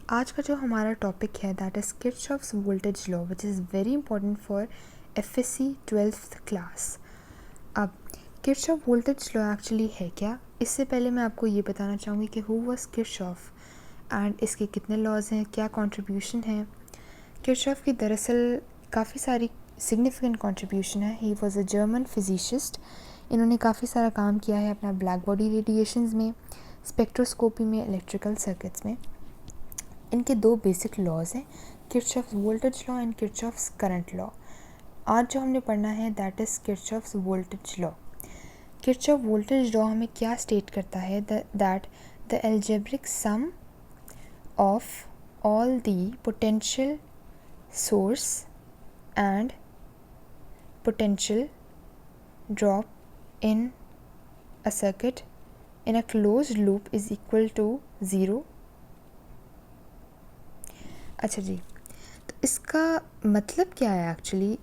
आज का जो हमारा टॉपिक है that is Kirchhoff's voltage law which is very important for FSc 12th class. अब किरचॉफ वोल्टेज लॉ एक्चुअली है क्या, इससे पहले मैं आपको ये बताना चाहूँगी कि हु वाज किरचॉफ एंड इसके कितने लॉज हैं, क्या कंट्रीब्यूशन है। किरचॉफ की दरअसल काफ़ी सारी सिग्निफिकेंट कंट्रीब्यूशन है। He was a German physicist. इन्होंने काफ़ी सारा काम किया है अपना ब्लैक बॉडी रेडिएशंस में, स्पेक्ट्रोस्कोपी में, इलेक्ट्रिकल सर्किट्स में। इनके दो बेसिक लॉज हैं, Kirchhoff's voltage law and Kirchhoff's current law. आज जो हमने पढ़ना है that is Kirchhoff's voltage law. Kirchhoff voltage law हमें क्या स्टेट करता है that the algebraic sum of all the potential source and potential drop in a circuit in a closed loop is equal to 0। अच्छा जी, तो इसका मतलब क्या है एक्चुअली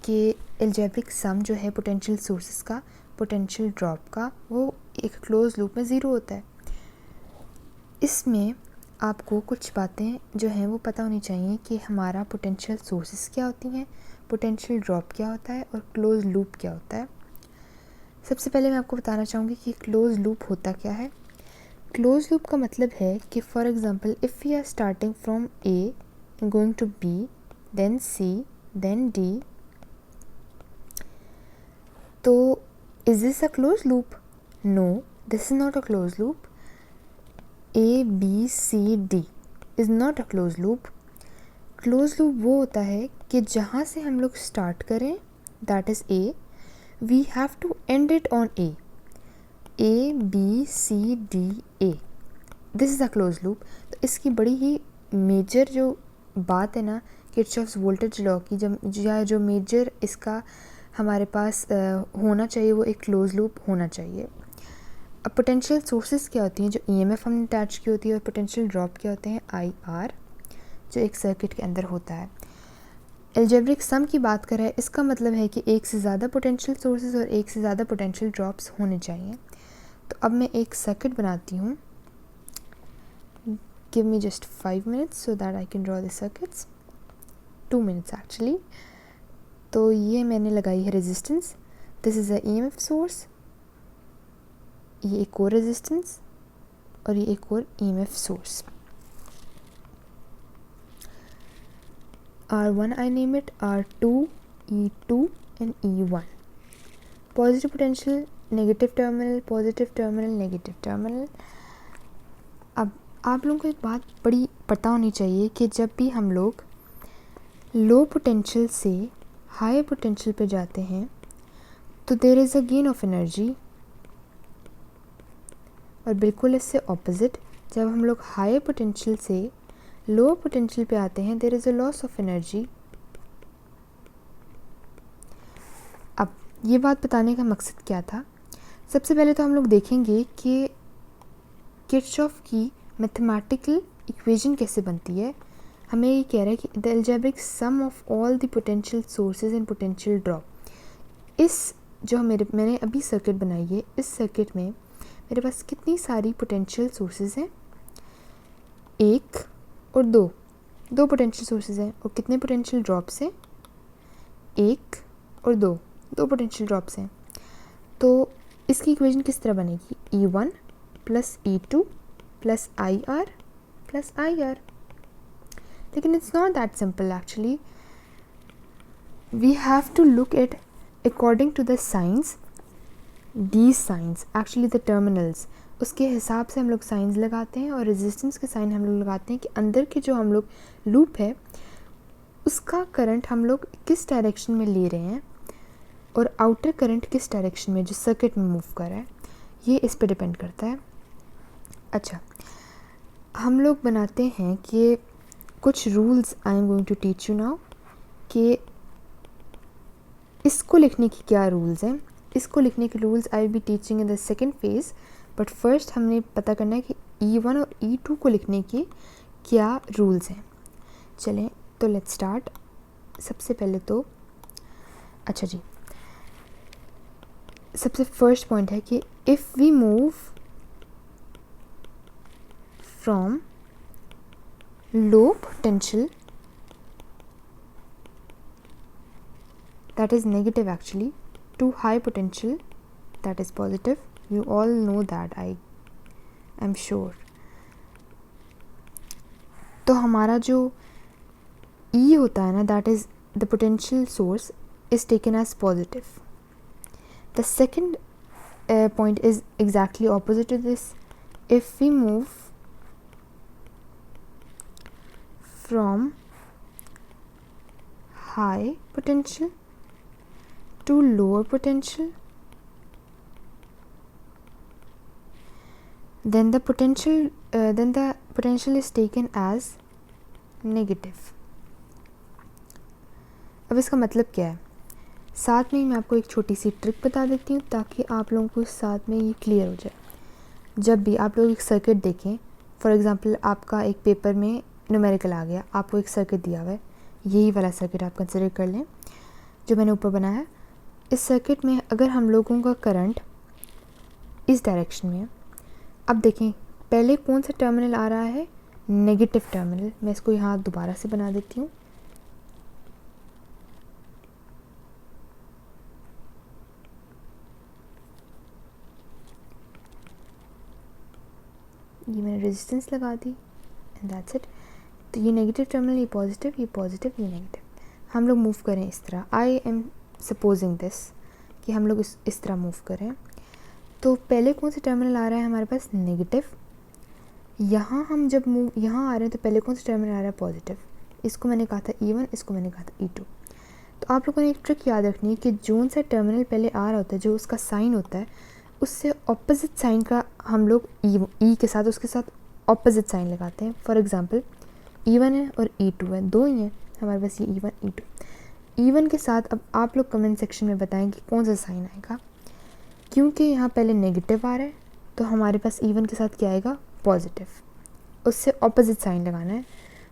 कि एल्जेब्रिक सम जो है पोटेंशियल सोर्सेस का, पोटेंशियल ड्रॉप का, वो एक क्लोज लूप में ज़ीरो होता है। इसमें आपको कुछ बातें जो हैं वो पता होनी चाहिए कि हमारा पोटेंशियल सोर्सेस क्या होती हैं, पोटेंशियल ड्रॉप क्या होता है और क्लोज लूप क्या होता है। सबसे पहले मैं आपको बताना चाहूँगी कि क्लोज लूप होता क्या है। क्लोज लूप का मतलब है कि for example if we are starting from A going to B then C then D, तो is this a close loop? No, this is not a close loop. A B C D is not a close loop. Close loop वो होता है कि जहाँ से हम लोग start करें that is A, we have to end it on A, A B C D A, this is a close loop. तो इसकी बड़ी ही मेजर जो बात है ना किरचॉफ्स वोल्टेज लॉ की, जो मेजर इसका हमारे पास होना चाहिए वो एक क्लोज लूप होना चाहिए। अब पोटेंशियल सोर्सेज क्या होती हैं, जो ईएमएफ हमने अटैच की होती है, और पोटेंशियल ड्रॉप क्या होते हैं, आई आर, जो एक सर्किट के अंदर होता है। एल्जेब्रिक सम की बात करें, इसका मतलब है कि एक से ज़्यादा पोटेंशियल सोर्सेज और एक से ज़्यादा पोटेंशियल ड्रॉप्स होने चाहिए। तो अब मैं एक सर्किट बनाती हूँ। Give me just 5 minutes so that I can draw the circuits, 2 minutes actually। तो ये मैंने लगाई है resistance, this is a EMF source, ये एक और रेजिस्टेंस और ये एक और EMF source. R1 I name it, R2, E2 and E1। Positive potential, negative terminal, positive terminal, negative terminal. अब आप लोगों को एक बात बड़ी पता होनी चाहिए कि जब भी हम लोग लो पोटेंशियल से हाई पोटेंशियल पे जाते हैं तो there is a gain of energy, और बिल्कुल इससे ऑपोजिट जब हम लोग हाई पोटेंशियल से लो पोटेंशियल पे आते हैं there is a loss of energy. अब ये बात बताने का मकसद क्या था, सबसे पहले तो हम लोग देखेंगे कि किरचॉफ की मैथमेटिकल इक्वेशन कैसे बनती है। हमें ये कह रहा है कि the algebraic sum of all the potential sources and potential drop. इस जो मैंने अभी सर्किट बनाई है, इस सर्किट में मेरे पास कितनी सारी पोटेंशियल सोर्सेज हैं, एक और दो पोटेंशियल सोर्सेज हैं, और कितने पोटेंशियल ड्रॉप्स हैं, एक और दो पोटेंशियल ड्रॉप्स हैं। तो इसकी इक्वेशन किस तरह बनेगी, E1 plus E2 plus IR plus IR। लेकिन it's not that simple actually, we have to look at according to the science, the science actually the terminals, उसके हिसाब से हम लोग साइंस लगाते हैं, और रेजिस्टेंस के साइन हम लोग लगाते हैं कि अंदर के जो हम लोग लूप है उसका करंट हम लोग किस डायरेक्शन में ले रहे हैं, और आउटर करंट किस डायरेक्शन में जो सर्किट में मूव कर रहा है, ये इस पे डिपेंड करता है। अच्छा, हम लोग बनाते हैं कि कुछ rules I am going to teach you now, कि इसको लिखने की क्या रूल्स हैं। इसको लिखने के rules I will be teaching in the second phase, but first हमने पता करना है कि E1 और E2 को लिखने के क्या रूल्स हैं। चलें तो लेट्स स्टार्ट। सबसे पहले तो अच्छा जी, सबसे फर्स्ट पॉइंट है कि if we move from low potential, that is negative actually, to high potential, that is positive. You all know that, I am sure. तो हमारा जो E होता है ना, that is the potential source is taken as positive. The second point is exactly opposite to this. If we move from high potential to lower potential, then the potential is taken as negative. अब इसका मतलब क्या है, साथ में ही मैं आपको एक छोटी सी ट्रिक बता देती हूँ ताकि आप लोगों को साथ में ये क्लियर हो जाए. जब भी आप लोग एक सर्किट देखें, फॉर एग्ज़ाम्पल आपका एक पेपर में न्यूमेरिकल आ गया, आपको एक सर्किट दिया हुआ है, यही वाला सर्किट आप कंसिडर कर लें जो मैंने ऊपर बनाया. इस सर्किट में अगर हम लोगों का करंट इस डायरेक्शन में है, अब देखें पहले कौन सा टर्मिनल आ रहा है, नेगेटिव टर्मिनल. मैं इसको यहाँ दोबारा से बना देती हूँ. ये मैंने रेजिस्टेंस लगा दी एंड दैट्स इट. तो ये नेगेटिव टर्मिनल, ये पॉजिटिव, ये नेगेटिव. हम लोग मूव करें इस तरह. आई एम सपोजिंग दिस कि हम लोग इस तरह मूव करें. तो पहले कौन सा टर्मिनल आ रहा है हमारे पास, नेगेटिव. यहाँ हम जब मूव यहाँ आ रहे हैं तो पहले कौन सा टर्मिनल आ रहा है, पॉजिटिव. इसको मैंने कहा था E1, इसको मैंने कहा था E2. तो आप लोगों ने एक ट्रिक याद रखनी है कि जोन सा टर्मिनल पहले आ रहा होता है, जो उसका साइन होता है, उससे ऑपोजिट साइन का हम लोग ई के साथ उसके साथ ऑपोजिट साइन लगाते हैं. फॉर एग्जांपल E1 है और E2 है, दो ही हैं हमारे पास, ये E1 E2. E1 के साथ अब आप लोग कमेंट सेक्शन में बताएं कि कौन सा साइन आएगा. क्योंकि यहाँ पहले नेगेटिव आ रहा है तो हमारे पास E1 के साथ क्या आएगा, पॉजिटिव. उससे ऑपोजिट साइन लगाना है.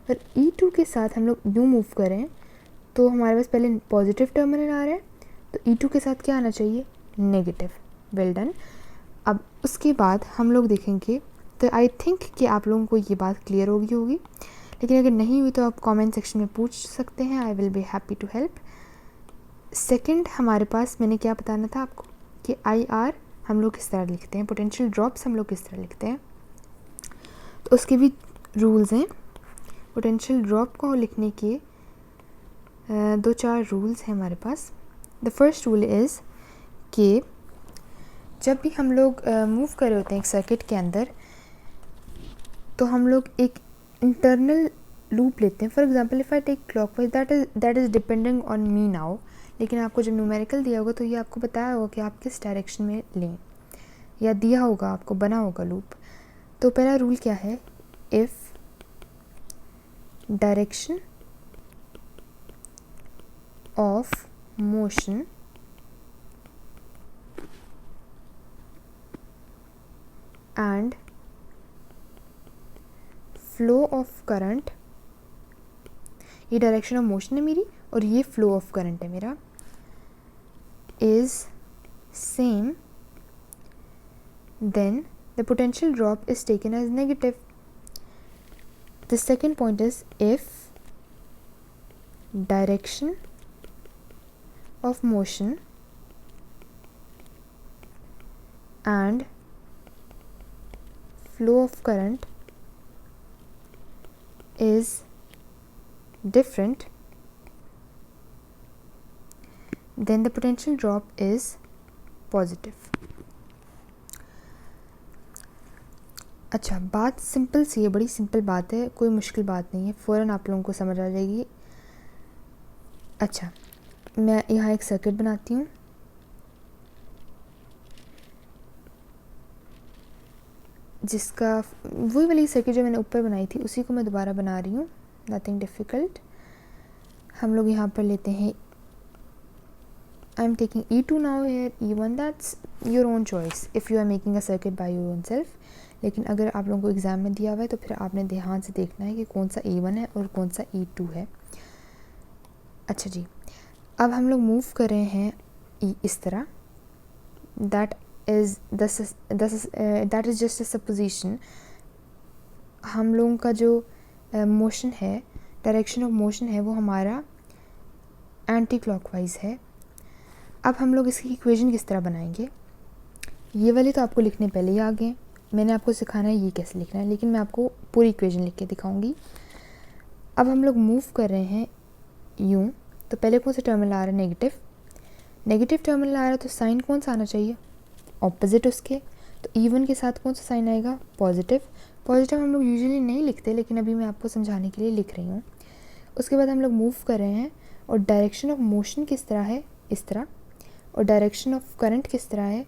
और E2 के साथ हम लोग यूँ मूव करें तो हमारे पास पहले पॉजिटिव टर्मिनल आ रहा है तो E2 के साथ क्या आना चाहिए, नेगेटिव. Well done. अब उसके बाद हम लोग देखेंगे, तो आई थिंक कि आप लोगों को ये बात क्लियर होगी, लेकिन अगर नहीं हुई तो आप कमेंट सेक्शन में पूछ सकते हैं. I will be happy to help. Second हमारे पास मैंने क्या बताना था आपको कि IR हम लोग किस तरह लिखते हैं, पोटेंशियल ड्रॉप्स हम लोग किस तरह लिखते हैं. तो उसके भी रूल्स हैं. पोटेंशियल ड्रॉप को लिखने के 2-4 रूल्स हैं हमारे पास. द फर्स्ट रूल इज़ कि जब भी हम लोग मूव कर रहे होते हैं एक सर्किट के अंदर, तो हम लोग एक इंटरनल लूप लेते हैं. For example if I take clockwise, that is depending on me now. लेकिन आपको जब न्यूमेरिकल दिया होगा तो ये आपको बताया होगा कि आप किस डायरेक्शन में लें, या दिया होगा आपको, बना होगा लूप. तो पहला रूल क्या है, if direction of motion and flow of current, ये डायरेक्शन ऑफ मोशन है मेरी और ये फ्लो ऑफ करंट है मेरा, is same, then the potential drop is taken as negative. The second point is if direction of motion and flow of current is different, then the potential drop is positive. अच्छा, बात simple सी है, बड़ी simple बात है, कोई मुश्किल बात नहीं है, फ़ौरन आप लोगों को समझ आ जाएगी. अच्छा, मैं यहाँ एक सर्किट बनाती हूँ. जिसका वही वाली सर्किट जो मैंने ऊपर बनाई थी उसी को मैं दोबारा बना रही हूँ, नथिंग डिफ़िकल्ट. हम लोग यहाँ पर लेते हैं, I am taking E2 now here, E1, that's your own choice if you are making a circuit by your own self. लेकिन अगर आप लोगों को एग्ज़ाम में दिया हुआ है तो फिर आपने ध्यान से देखना है कि कौन सा E1 है और कौन सा E2 है. अच्छा जी, अब हम लोग मूव कर रहे हैं इस तरह, that is just a supposition. हम लोगों का जो मोशन है, डायरेक्शन ऑफ मोशन है, वो हमारा एंटी क्लॉकवाइज है। अब हम लोग इसकी इक्वेशन किस तरह बनाएंगे, ये वाले तो आपको लिखने पहले ही आ गए, मैंने आपको सिखाना है ये कैसे लिखना है, लेकिन मैं आपको पूरी इक्वेशन लिख के दिखाऊंगी। अब हम लोग मूव कर रहे हैं यूँ, तो पहले कौन सा टर्मिनल आ रहा है, नेगेटिव, नेगेटिव टर्मिनल आ रहा है तो साइन कौन सा आना चाहिए, ऑपोजिट उसके, तो E1 के साथ कौन सा साइन आएगा, पॉजिटिव। पॉजिटिव हम लोग यूजुअली नहीं लिखते, लेकिन अभी मैं आपको समझाने के लिए लिख रही हूँ। उसके बाद हम लोग मूव कर रहे हैं और डायरेक्शन ऑफ मोशन किस तरह है, इस तरह, और डायरेक्शन ऑफ करंट किस तरह है,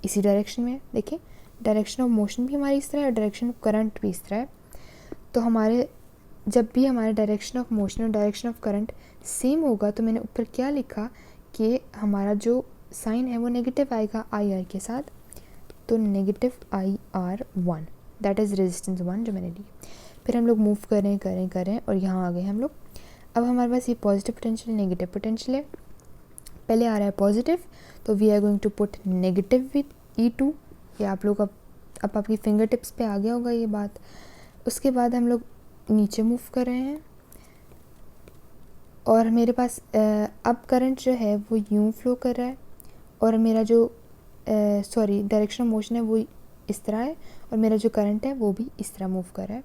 इसी डायरेक्शन में। देखिए डायरेक्शन ऑफ मोशन भी हमारी इस तरह है और डायरेक्शन ऑफ करंट भी इस तरह है। तो हमारे जब भी हमारे डायरेक्शन ऑफ मोशन और डायरेक्शन ऑफ करंट सेम होगा, तो मैंने ऊपर क्या लिखा कि हमारा जो साइन है वो नेगेटिव आएगा IR के साथ, तो negative IR1, that is resistance 1 जो मैंने ली। फिर हम लोग मूव करें और यहाँ आ गए हम लोग। अब हमारे पास ये पॉजिटिव पोटेंशियल, नेगेटिव पोटेंशियल है, पहले आ रहा है पॉजिटिव, तो we are going to put negative with E2। ये आप लोग अब आपकी फिंगर टिप्स पे आ गया होगा ये बात। उसके बाद हम लोग नीचे मूव कर रहे हैं और मेरे पास अब करंट जो है वो यूँ फ्लो कर रहा है और मेरा जो डायरेक्शन ऑफ मोशन है वो इस तरह है और मेरा जो करंट है वो भी इस तरह मूव कर रहा है।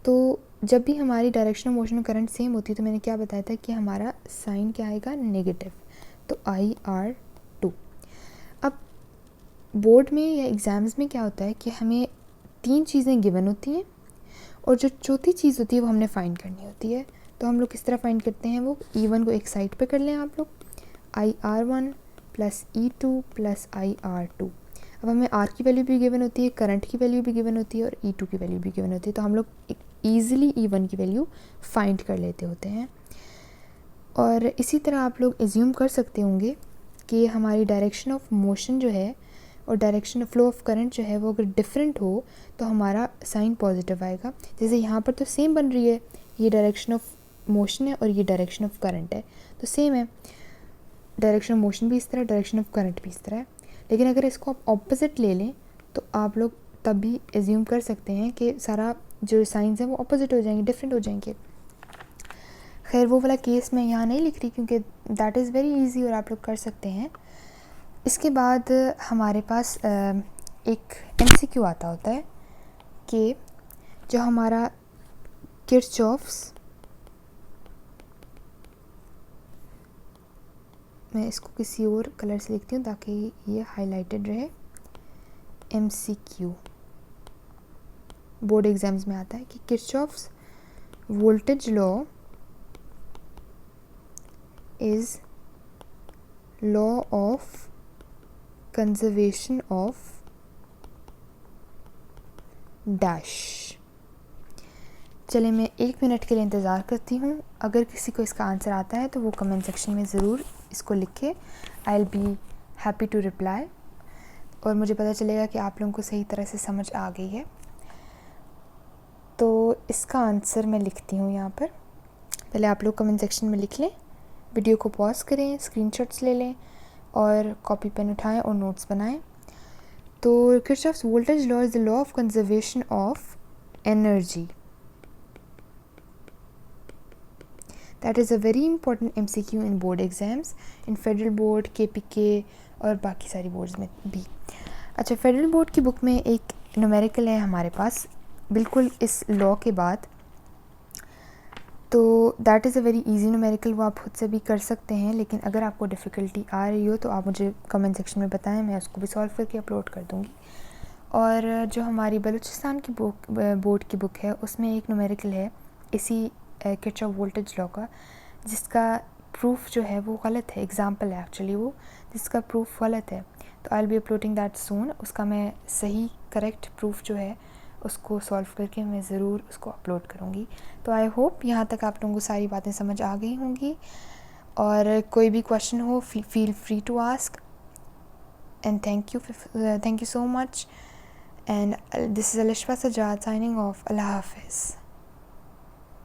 तो जब भी हमारी डायरेक्शन ऑफ मोशन और करंट सेम होती है, तो मैंने क्या बताया था कि हमारा साइन क्या आएगा, नेगेटिव, तो IR2। अब बोर्ड में या एग्ज़ाम्स में क्या होता है कि हमें 3 चीज़ें गिवन होती हैं और जो चौथी चीज़ होती है वो हमने फाइंड करनी होती है। तो हम लोग किस तरह फाइंड करते हैं, वो E1 को एक साइड पे कर लें आप लोग, IR1 plus E2 plus IR2। अब हमें R की वैल्यू भी गिवन होती है, करंट की वैल्यू भी गिवन होती है और E2 की वैल्यू भी गिवन होती है, तो हम लोग ईज़िली E1 की वैल्यू फाइंड कर लेते होते हैं। और इसी तरह आप लोग एज्यूम कर सकते होंगे कि हमारी डायरेक्शन ऑफ मोशन जो है और डायरेक्शन फ्लो ऑफ करंट जो है वो अगर डिफरेंट हो तो हमारा साइन पॉजिटिव आएगा। जैसे यहाँ पर तो सेम बन रही है, ये डायरेक्शन ऑफ मोशन है और ये डायरेक्शन ऑफ करंट है, तो सेम है, डायरेक्शन ऑफ मोशन भी इस तरह, डायरेक्शन ऑफ करंट भी इस तरह है। लेकिन अगर इसको आप ऑपोजिट ले लें तो आप लोग तब भी एज्यूम कर सकते हैं कि सारा जो साइंस है वो ऑपोजिट हो जाएंगे, डिफरेंट हो जाएंगे। खैर वो वाला केस मैं यहाँ नहीं लिख रही क्योंकि दैट इज़ वेरी इजी और आप लोग कर सकते हैं। इसके बाद हमारे पास एक MCQ आता होता है कि जो हमारा किरचॉफ्स, मैं इसको किसी और कलर से लिखती हूँ ताकि ये हाईलाइटेड रहे, MCQ बोर्ड एग्जाम्स में आता है कि Kirchhoff's voltage law is law of conservation of dash. चले मैं 1 मिनट के लिए इंतज़ार करती हूँ, अगर किसी को इसका आंसर आता है तो वो कमेंट सेक्शन में ज़रूर इसको लिखे, I will be happy to reply, और मुझे पता चलेगा कि आप लोगों को सही तरह से समझ आ गई है। तो इसका आंसर मैं लिखती हूँ यहाँ पर, पहले आप लोग कमेंट सेक्शन में लिख लें, वीडियो को पॉज करें, स्क्रीनशॉट्स ले लें और कॉपी पेन उठाएं और नोट्स बनाएं। तो Kirchhoff's voltage law is the law of conservation of energy. That is a very important MCQ in board exams, in federal board, KPK और बाकी सारी बोर्ड्स में भी। अच्छा, फेडरल बोर्ड की बुक में एक न्यूमेरिकल है हमारे पास बिल्कुल इस लॉ के बाद, तो that is a very easy numerical, वो आप खुद से भी कर सकते हैं, लेकिन अगर आपको डिफ़िकल्टी आ रही हो तो आप मुझे कमेंट सेक्शन में बताएं, मैं उसको भी सॉल्व करके अपलोड कर दूँगी। और जो हमारी बलूचिस्तान की बुक, बोर्ड की बुक है, उसमें एक न्यूमेरिकल है इसी किरचॉफ वोल्टेज लॉ का, जिसका प्रूफ जो है वो गलत है, एग्जाम्पल है एक्चुअली वो, जिसका प्रूफ गलत है, तो आई will be uploading that soon. उसका मैं सही करेक्ट प्रूफ जो है उसको सॉल्व करके मैं ज़रूर उसको अपलोड करूँगी। तो आई होप यहाँ तक आप लोगों को सारी बातें समझ आ गई होंगी, और कोई भी क्वेश्चन हो feel free to ask, and thank you so much, and this is Alishfa Sajjad signing off. अल्लाह हाफिज़।